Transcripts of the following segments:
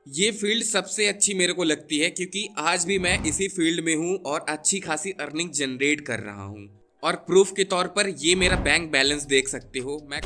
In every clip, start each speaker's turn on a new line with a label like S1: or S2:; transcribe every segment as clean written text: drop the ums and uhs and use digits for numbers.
S1: ये फील्ड सबसे अच्छी मेरे को लगती है क्योंकि आज भी मैं इसी फील्ड में हूँ और अच्छी खासी अर्निंग जनरेट कर रहा हूँ। और प्रूफ के तौर पर ये मेरा बैंक बैलेंस देख सकते हो। मैं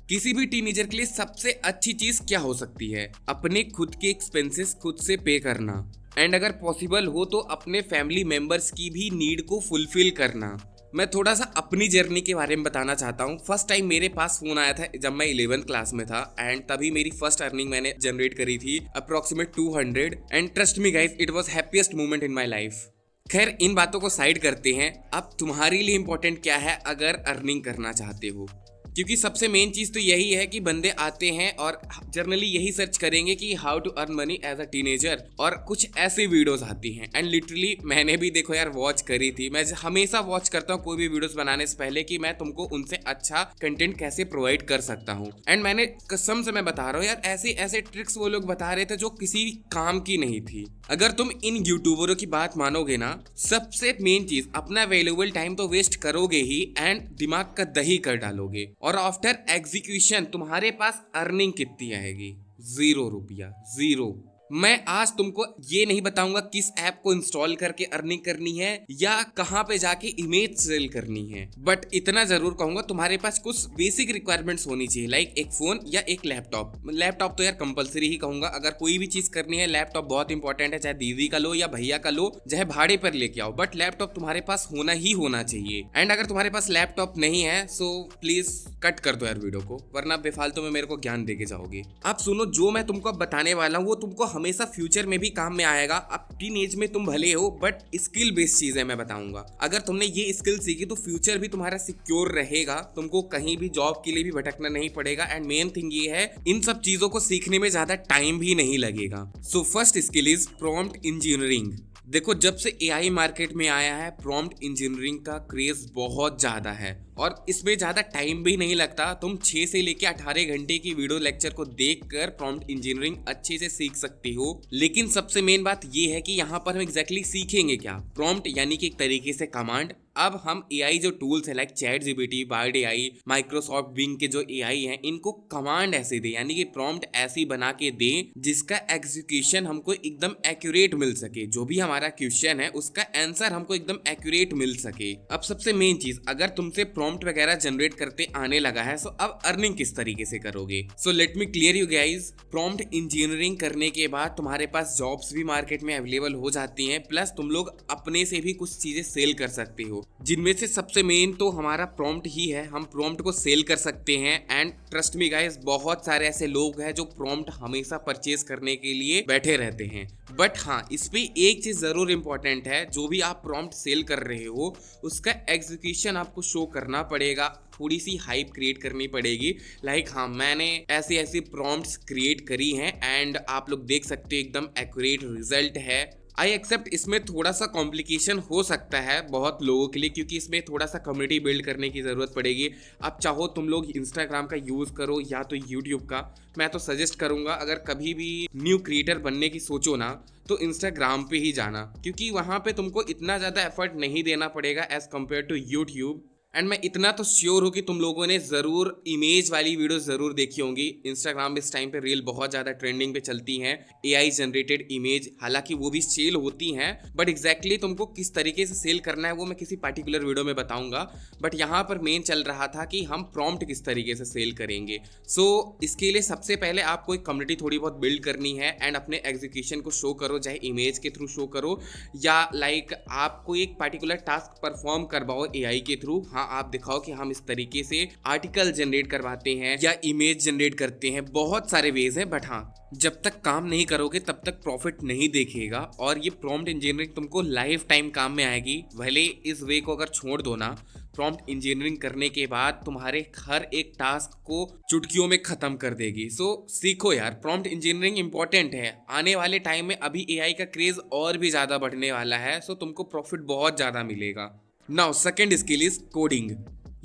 S1: किसी भी टीनेजर के लिए सबसे अच्छी चीज क्या हो सकती है? अपने खुद के एक्सपेंसेस खुद से पे करना, एंड अगर पॉसिबल हो तो अपने फैमिली मेंबर्स की भी नीड को फुलफिल करना। मैं थोड़ा सा अपनी जर्नी के बारे में बताना चाहता हूँ। फर्स्ट टाइम मेरे पास फोन आया था जब मैं 11th क्लास में था, एंड तभी मेरी फर्स्ट अर्निंग मैंने जनरेट करी थी approximate 200। And trust me guys, it was happiest moment in my life. खैर, इन बातों को साइड करते हैं। अब तुम्हारे लिए इंपॉर्टेंट क्या है अगर अर्निंग करना चाहते हो? क्योंकि सबसे मेन चीज तो यही है कि बंदे आते हैं और जनरली यही सर्च करेंगे कि how to earn money as a teenager, और कुछ ऐसी वीडियोस आती हैं। एंड लिटरली मैंने भी देखो यार वॉच करी थी। मैं हमेशा वॉच करता हूँ कोई भी वीडियोस बनाने से पहले कि मैं तुमको उनसे अच्छा कंटेंट कैसे प्रोवाइड कर सकता हूँ। एंड मैंने कसम से मैं बता रहा हूँ यार, ऐसे ऐसे ट्रिक्स वो लोग बता रहे थे जो किसी काम की नहीं थी। अगर तुम इन यूट्यूबरों की बात मानोगे ना, सबसे मेन चीज अपना वैल्यूएबल टाइम तो वेस्ट करोगे ही, एंड दिमाग का दही कर डालोगे। और आफ्टर एग्जीक्यूशन तुम्हारे पास अर्निंग कितनी आएगी? 0 रुपया, 0। मैं आज तुमको ये नहीं बताऊंगा किस ऐप को इंस्टॉल करके अर्निंग करनी है या कहां पे जाके इमेज सेल करनी है, बट इतना जरूर कहूंगा तुम्हारे पास कुछ बेसिक रिक्वायरमेंट्स होनी चाहिए, लाइक एक फोन या एक लैपटॉप। लैपटॉप तो यार कंपलसरी ही कहूंगा। अगर कोई भी चीज करनी है लैपटॉप बहुत इंपॉर्टेंट है, चाहे दीदी का लो या भैया का लो, चाहे भाड़े पर लेके आओ, बट लैपटॉप तुम्हारे पास होना ही होना चाहिए। एंड अगर तुम्हारे पास लैपटॉप नहीं है सो प्लीज कट कर दो यार वीडियो को, वरना बेफालतू में मेरे को ज्ञान देके जाओगे। आप सुनो, जो मैं तुमको बताने वाला हूँ वो तुमको हमेशा फ्यूचर में भी काम में आएगा। अब टीन एज में तुम भले हो, बट स्किल बेस्ड चीज है मैं बताऊंगा। अगर तुमने ये स्किल सीखी तो फ्यूचर भी तुम्हारा सिक्योर रहेगा, तुमको कहीं भी जॉब के लिए भी भटकना नहीं पड़ेगा। एंड मेन थिंग ये है, इन सब चीजों को सीखने में ज्यादा टाइम भी नहीं लगेगा। So first skill is prompt engineering. देखो, जब से एआई मार्केट में आया है प्रॉम्प्ट इंजीनियरिंग का क्रेज बहुत ज्यादा है और इसमें ज्यादा टाइम भी नहीं लगता। तुम 6 से लेके 18 घंटे की वीडियो लेक्चर को देखकर प्रॉम्प्ट इंजीनियरिंग अच्छे से सीख सकती हो। लेकिन सबसे मेन बात ये है कि यहाँ पर हम एग्जैक्टली सीखेंगे क्या? प्रॉम्प्ट यानी कि एक तरीके से कमांड। अब हम एआई जो टूल्स है like ChatGPT, Bard AI, Microsoft Bing के जो एआई हैं, इनको कमांड ऐसे दे, यानी कि प्रॉम्प्ट ऐसी बना के दे जिसका एग्जीक्यूशन हमको एकदम एक्यूरेट मिल सके। जो भी हमारा क्वेश्चन है उसका आंसर हमको एकदम एक्यूरेट मिल सके। अब सबसे मेन चीज, अगर तुमसे प्रॉम्प्ट वगैरह जनरेट करते आने लगा है, सो अब अर्निंग किस तरीके से करोगे? So let me clear you guys. Prompt engineering करने के बाद तुम्हारे पास जॉब्स भी मार्केट में अवेलेबल हो जाती हैं, प्लस तुम लोग अपने से भी कुछ चीजें सेल कर सकते हो, जिनमें से सबसे मेन तो हमारा प्रॉम्प्ट ही है। हम प्रॉम्प्ट को सेल कर सकते हैं। एंड ट्रस्ट मी गाइस, बहुत सारे ऐसे लोग हैं जो प्रॉम्प्ट हमेशा परचेज करने के लिए बैठे रहते हैं। बट हाँ, इस पे एक चीज जरूर इंपॉर्टेंट है, जो भी आप प्रॉम्प्ट सेल कर रहे हो उसका एग्जीक्यूशन आपको शो करना पड़ेगा, थोड़ी सी हाइप क्रिएट करनी पड़ेगी। लाइक हाँ, मैंने ऐसी ऐसी प्रॉम्प्ट्स क्रिएट करी हैं एंड आप लोग देख सकते हो एकदम एक्यूरेट रिजल्ट है। आई एक्सेप्ट इसमें थोड़ा सा कॉम्प्लिकेशन हो सकता है बहुत लोगों के लिए, क्योंकि इसमें थोड़ा सा कम्युनिटी बिल्ड करने की ज़रूरत पड़ेगी। अब चाहो तुम लोग इंस्टाग्राम का यूज़ करो या तो यूट्यूब का। मैं तो सजेस्ट करूंगा अगर कभी भी न्यू क्रिएटर बनने की सोचो ना, तो इंस्टाग्राम पे ही जाना, क्योंकि वहाँ पे तुमको इतना ज़्यादा एफर्ट नहीं देना पड़ेगा as compared to YouTube. And मैं इतना तो श्योर हूँ कि तुम लोगों ने ज़रूर इमेज वाली वीडियो ज़रूर देखी होंगी। इंस्टाग्राम इस टाइम पे रील बहुत ज़्यादा ट्रेंडिंग पे चलती हैं, एआई जनरेटेड इमेज। हालांकि वो भी सेल होती हैं, बट एग्जैक्टली तुमको किस तरीके से सेल करना है वो मैं किसी पर्टिकुलर वीडियो में बताऊंगा। बट यहाँ पर मेन चल रहा था कि हम प्रॉम्प्ट किस तरीके से सेल करेंगे। सो इसके लिए सबसे पहले आपको एक कम्युनिटी थोड़ी बहुत बिल्ड करनी है एंड अपने एग्जीक्यूशन को शो करो, चाहे इमेज के थ्रू शो करो या लाइक आपको एक पर्टिकुलर टास्क परफॉर्म करवाओ एआई के थ्रू। हाँ, आप दिखाओ कि हम इस तरीके से आर्टिकल जनरेट करवाते हैं या इमेज जनरेट करते हैं। बहुत सारे वेज हैं, बट हाँ, जब तक काम नहीं करोगे तब तक प्रॉफिट नहीं देखेगा। और ये प्रॉम्प्ट इंजीनियरिंग तुमको लाइफ टाइम काम में आएगी। भले इस वे को अगर छोड़ दो ना, प्रॉम्प्ट इंजीनियरिंग करने के बाद तुम्हारे हर एक टास्क को चुटकियों में खत्म कर देगी। सो सीखो यार, प्रॉम्प्ट इंजीनियरिंग इंपॉर्टेंट है। आने वाले टाइम में अभी एआई का क्रेज और भी ज्यादा बढ़ने वाला है, सो तुमको प्रॉफिट बहुत ज्यादा मिलेगा। Now second skill is coding.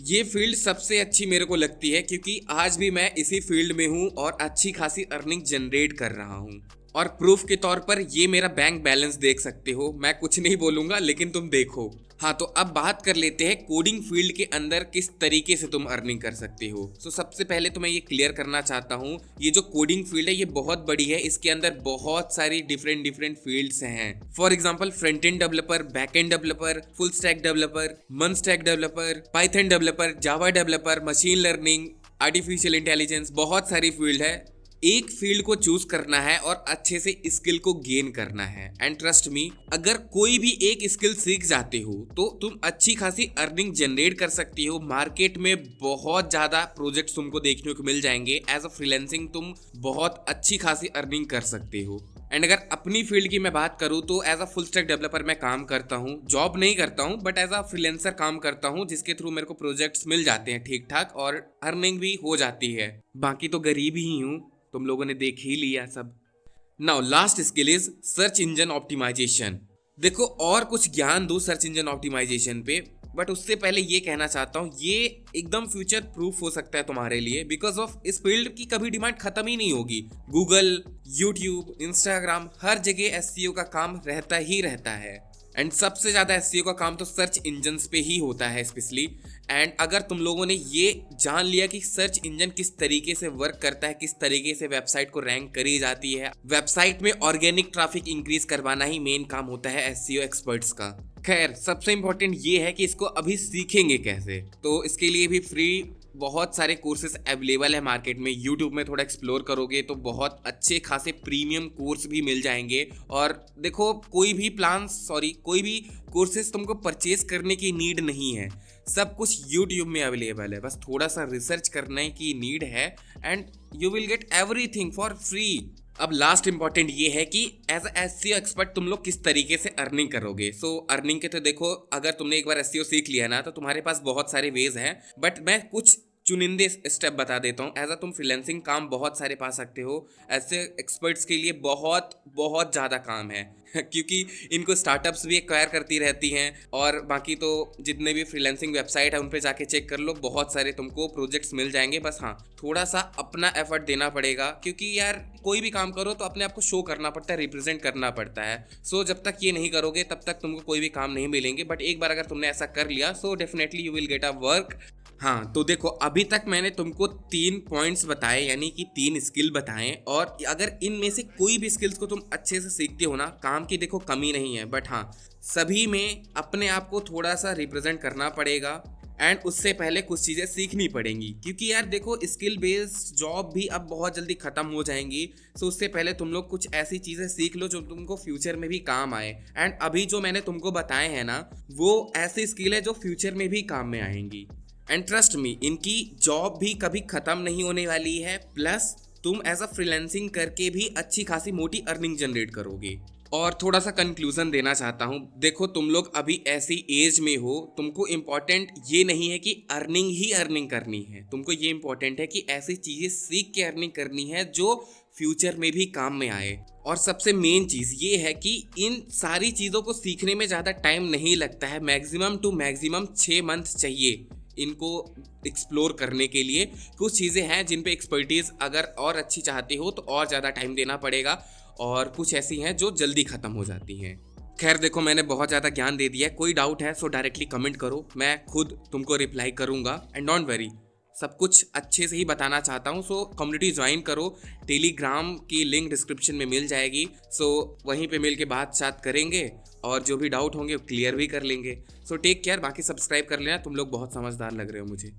S1: ये फील्ड सबसे अच्छी मेरे को लगती है क्योंकि आज भी मैं इसी फील्ड में हूँ और अच्छी खासी अर्निंग जनरेट कर रहा हूँ। और प्रूफ के तौर पर ये मेरा बैंक बैलेंस देख सकते हो। मैं कुछ नहीं बोलूंगा लेकिन तुम देखो। हाँ, तो अब बात कर लेते हैं कोडिंग फील्ड के अंदर किस तरीके से तुम अर्निंग कर सकते हो। सबसे पहले तो मैं ये क्लियर करना चाहता हूँ, ये जो कोडिंग फील्ड है ये बहुत बड़ी है। इसके अंदर बहुत सारी डिफरेंट फील्ड्स हैं। For example front end developer, back end developer, full stack developer, मन stack developer, Python developer, Java developer, machine learning, artificial intelligence, बहुत सारी फील्ड है। एक फील्ड को चूज करना है और अच्छे से स्किल को गेन करना है। एंड ट्रस्ट मी, अगर कोई भी एक स्किल सीख जाते हो तो तुम अच्छी खासी अर्निंग जनरेट कर सकती हो। मार्केट में बहुत ज्यादा प्रोजेक्ट्स तुमको देखने को मिल जाएंगे। एज अ फ्रीलांसिंग तुम बहुत अच्छी खासी अर्निंग कर सकते हो। एंड अगर अपनी फील्ड की मैं बात करूं तो as a full stack developer मैं काम करता हूं। जॉब नहीं करता हूं बट एज अ फ्रीलांसर काम करता हूं, जिसके थ्रू मेरे को प्रोजेक्ट्स मिल जाते हैं ठीक ठाक और अर्निंग भी हो जाती है। बाकी तो गरीब ही हूं, तुम लोगों ने देख ही लिया सब। Now last skill is search engine optimisation. देखो, और कुछ ज्ञान दो सर्च इंजन ऑप्टिमाइजेशन पे, बट उससे पहले ये कहना चाहता हूँ ये एकदम फ्यूचर प्रूफ हो सकता है तुम्हारे लिए, बिकॉज ऑफ इस फील्ड की कभी डिमांड खत्म ही नहीं होगी। गूगल, यूट्यूब, इंस्टाग्राम, हर जगह एसईओ का काम रहता ही रहता है। एंड सबसे ज्यादा एसईओ का काम तो सर्च इंजन्स पे ही होता है स्पेशली। एंड अगर तुम लोगों ने ये जान लिया कि सर्च इंजन किस तरीके से वर्क करता है, किस तरीके से वेबसाइट को रैंक करी जाती है, वेबसाइट में ऑर्गेनिक ट्रैफिक इंक्रीज करवाना ही मेन काम होता है एसईओ एक्सपर्ट्स का। खैर, सबसे इंपॉर्टेंट ये है कि इसको अभी सीखेंगे कैसे। तो इसके लिए भी फ्री बहुत सारे कोर्सेज अवेलेबल है मार्केट में। यूट्यूब में थोड़ा एक्सप्लोर करोगे तो बहुत अच्छे खासे प्रीमियम कोर्स भी मिल जाएंगे। और देखो, कोई भी कोर्सेज तुमको परचेज करने की नीड नहीं है। सब कुछ यूट्यूब में अवेलेबल है, बस थोड़ा सा रिसर्च करने की नीड है and you will get everything for free. अब लास्ट इंपॉर्टेंट ये है कि एज अ एसईओ एक्सपर्ट तुम लोग किस तरीके से अर्निंग करोगे। अर्निंग के तो देखो, अगर तुमने एक बार एसईओ सीख लिया ना तो तुम्हारे पास बहुत सारे वेज हैं, बट मैं कुछ चुनिंदे स्टेप बता देता हूँ। एज अ तुम फ्रीलांसिंग काम बहुत सारे पा सकते हो। ऐसे एक्सपर्ट्स के लिए बहुत बहुत ज़्यादा काम है क्योंकि इनको स्टार्टअप्स भी एक्वायर करती रहती हैं। और बाकी तो जितने भी फ्रीलांसिंग वेबसाइट है उन पे जाके चेक कर लो, बहुत सारे तुमको प्रोजेक्ट्स मिल जाएंगे। बस हाँ, थोड़ा सा अपना एफर्ट देना पड़ेगा, क्योंकि यार कोई भी काम करो तो अपने आप को शो करना पड़ता है, रिप्रेजेंट करना पड़ता है। जब तक ये नहीं करोगे तब तक तुमको कोई भी काम नहीं मिलेंगे। बट एक बार अगर तुमने ऐसा कर लिया definitely you will get a work. हाँ, तो देखो, अभी तक मैंने तुमको 3 पॉइंट्स बताए, यानी कि 3 स्किल बताए। और अगर इनमें से कोई भी स्किल्स को तुम अच्छे से सीखते हो ना, काम की देखो कमी नहीं है, बट हाँ, सभी में अपने आप को थोड़ा सा रिप्रेजेंट करना पड़ेगा। एंड उससे पहले कुछ चीज़ें सीखनी पड़ेंगी, क्योंकि यार देखो, स्किल बेस्ड जॉब भी अब बहुत जल्दी ख़त्म हो जाएंगी। उससे पहले तुम लोग कुछ ऐसी चीज़ें सीख लो जो तुमको फ्यूचर में भी काम आए। एंड अभी जो मैंने तुमको बताए हैं ना, वो ऐसी स्किल है जो फ्यूचर में भी काम में आएंगी। एंड ट्रस्ट मी, इनकी जॉब भी कभी ख़त्म नहीं होने वाली है। प्लस तुम एज अ फ्रीलांसिंग करके भी अच्छी खासी मोटी अर्निंग जनरेट करोगे। और थोड़ा सा कंक्लूजन देना चाहता हूँ। देखो, तुम लोग अभी ऐसी एज में हो, तुमको इम्पोर्टेंट ये नहीं है कि अर्निंग ही अर्निंग करनी है। तुमको ये इम्पोर्टेंट है कि ऐसी चीज़ें सीख के अर्निंग करनी है जो फ्यूचर में भी काम में आए। और सबसे मेन चीज़ ये है कि इन सारी चीज़ों को सीखने में ज़्यादा टाइम नहीं लगता है। मैक्सिमम टू मैक्सिमम 6 मंथ चाहिए इनको एक्सप्लोर करने के लिए। कुछ चीज़ें हैं जिन पे एक्सपर्टीज़ अगर और अच्छी चाहते हो तो और ज़्यादा टाइम देना पड़ेगा, और कुछ ऐसी हैं जो जल्दी ख़त्म हो जाती हैं। खैर देखो, मैंने बहुत ज़्यादा ज्ञान दे दिया है। कोई डाउट है डायरेक्टली कमेंट करो, मैं खुद तुमको रिप्लाई करूँगा। एंड डोंट वरी, सब कुछ अच्छे से ही बताना चाहता हूँ। कम्युनिटी ज्वाइन करो, टेलीग्राम की लिंक डिस्क्रिप्शन में मिल जाएगी। वहीं पे मिल के बात करेंगे और जो भी डाउट होंगे क्लियर भी कर लेंगे। Take care. बाकी सब्सक्राइब कर लेना, तुम लोग बहुत समझदार लग रहे हो मुझे।